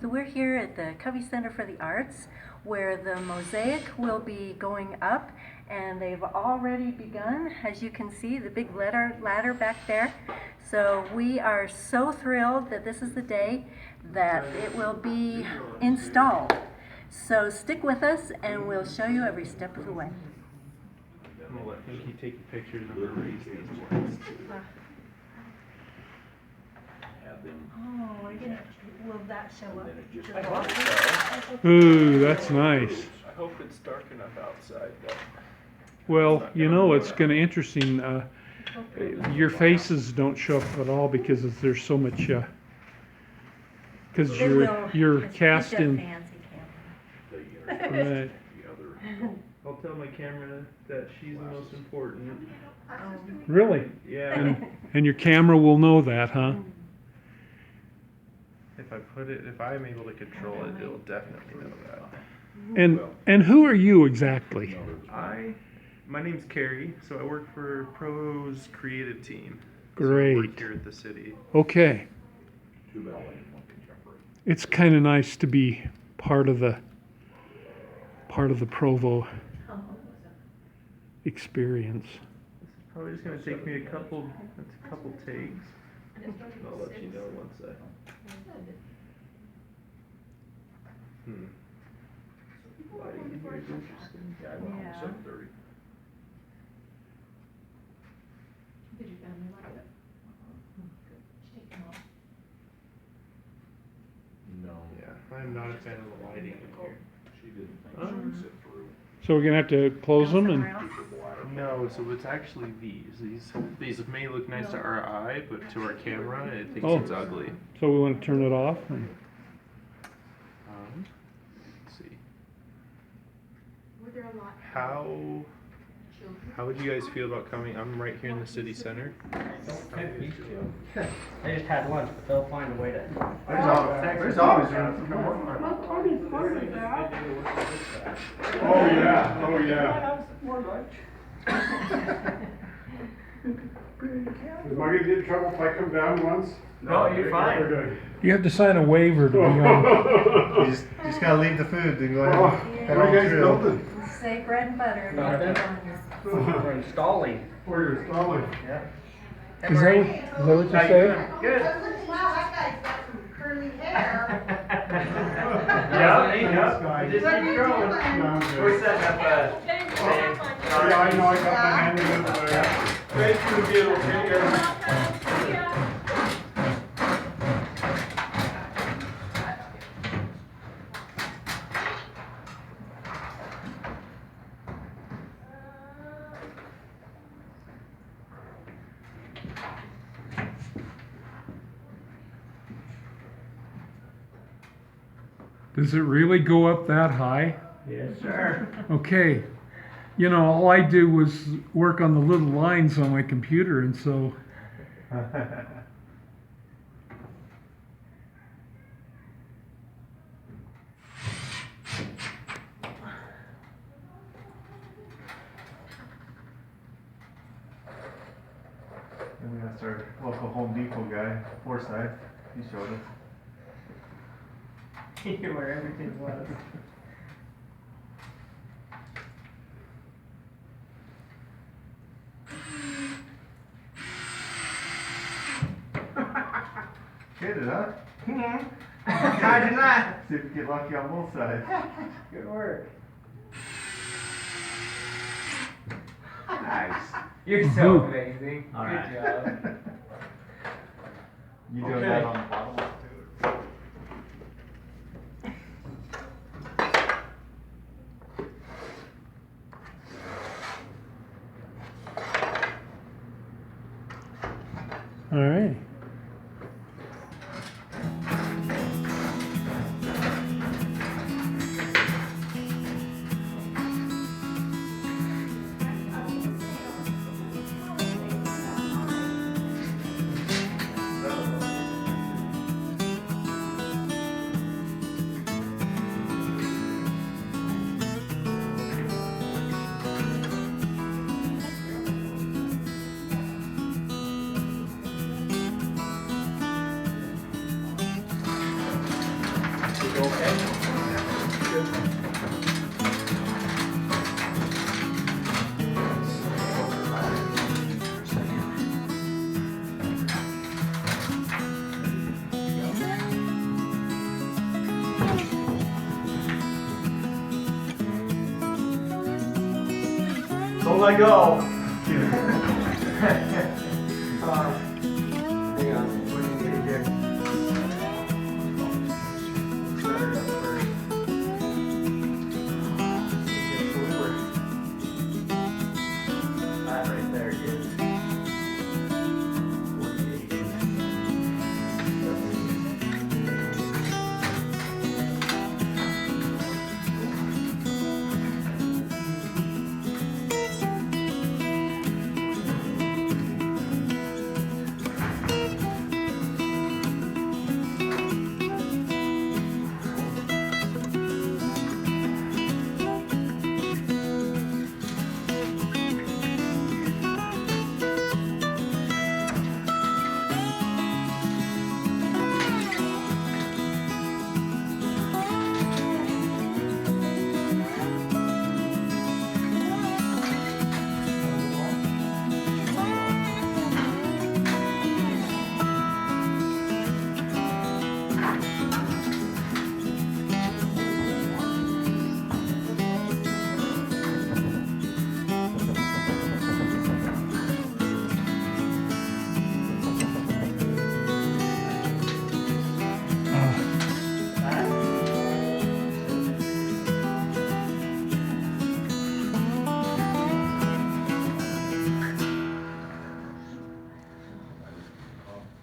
So we're here at the Covey Center for the Arts, where the Mosaic will be going up, and they've already begun. As you can see, the big ladder back there. So we are so thrilled that this is the day that it will be installed. So stick with us, and we'll show you every step of the way. I'm gonna let Pinky take the pictures and erase these ones. Oh, will that show up? I hope so. Ooh, that's nice. I hope it's dark enough outside, but Well, you know, it's kind of interesting. Your faces don't show up at all because there's so much. Because you're cast in. Right. I'll tell my camera that she's the most important. Really? Yeah. And your camera will know that, huh? If I'm able to control it, it'll definitely know that. And who are you exactly? My name's Carrie, so I work for Provo's creative team. Great. So I work here at the city. Okay. It's kind of nice to be part of the Provo experience. This is probably just gonna take me a couple takes. I'll let you know once I. Lighting in here is interesting. Yeah. Did your family like it? Good. Did you take them off? No. Yeah, I'm not a fan of the lighting in here. She didn't think she could sit through. So we're gonna have to close them and. No, so it's actually these. These may look nice to our eye, but to our camera, it thinks Oh. it's ugly. So we want to turn it off. Let's see. Were there a lot of How children? would you guys feel about coming? I'm right here in the city center. They just had lunch, but they'll find a way to. There's always room for more. Oh, yeah, oh, yeah. Am I gonna get in trouble if I come down once? No, you're fine. We're good. You have to sign a waiver to be on. You just gotta leave the food, then go Oh, ahead. what are you guys building? Say bread and butter. We're installing. We're installing. Yeah. Is that what you say? Good. Wow, that guy's got some curly hair. Yeah. Just keep growing. We're setting up a. Yeah, I know, I got my hand in there. Thank you, dear, okay, Does it really go up that high? Yes, sir. Okay. You know, all I do was work on the little lines on my computer, and so. And we asked our local Home Depot guy, Forsyth, he showed us. Where everything was. Hit it, huh? How did that? See if you get lucky on both sides. Good work. Nice. You're so amazing. All Good right. job. You doing Okay. that on the bottom one too? All right. Don't let go. Hang on, we're gonna get it here. Start it up first. Get forward. That right there is 48.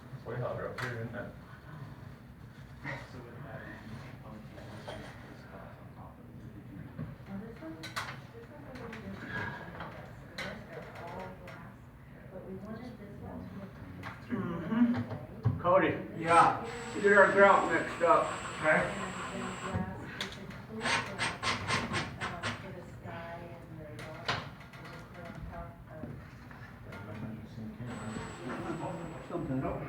It's way hotter up here, isn't it? Cody, yeah, get our grout mixed up. Okay. Something up.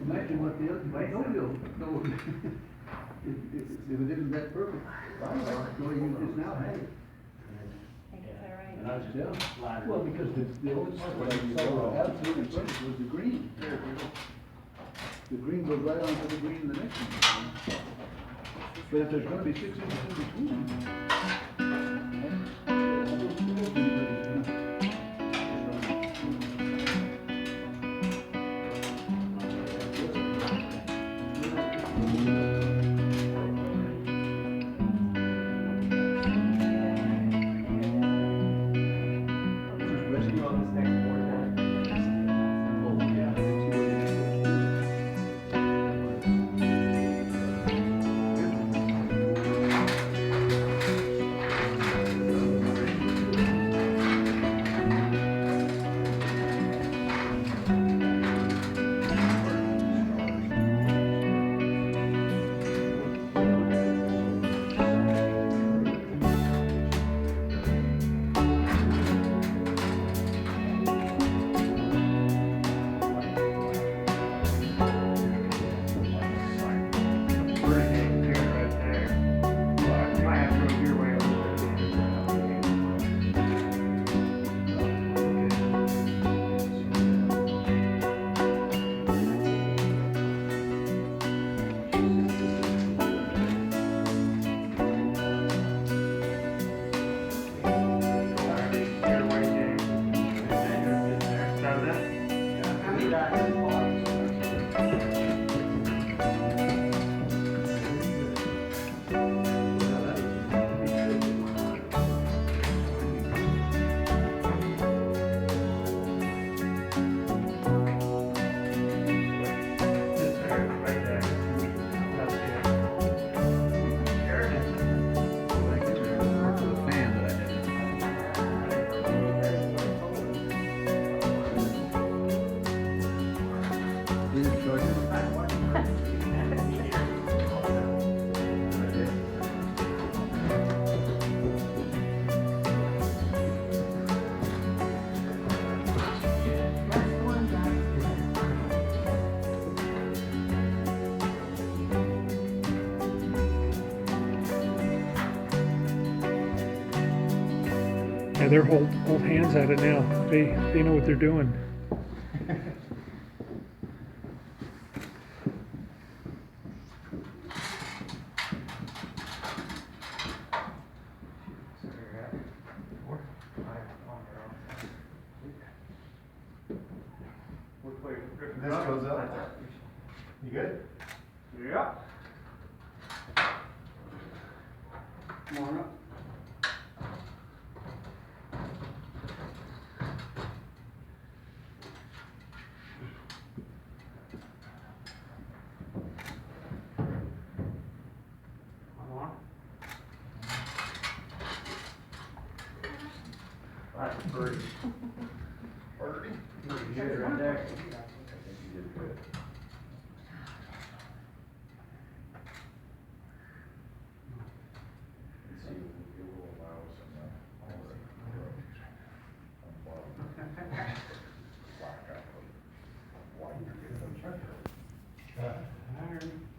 Imagine what the other, no, if it isn't that perfect, the way you just now had it. And I was just Yeah, well, because the only part that I saw absolutely perfect was the green. The green goes right onto the green in the next one. But if there's gonna be 6 inches in between. Just rescue on this next board then. Oh, yeah. Yeah, they're hold hands at it now. They know what they're doing. This goes up. You good? Yeah. Come on up. Come on. That's pretty. Pretty. Pretty good right there. Iron.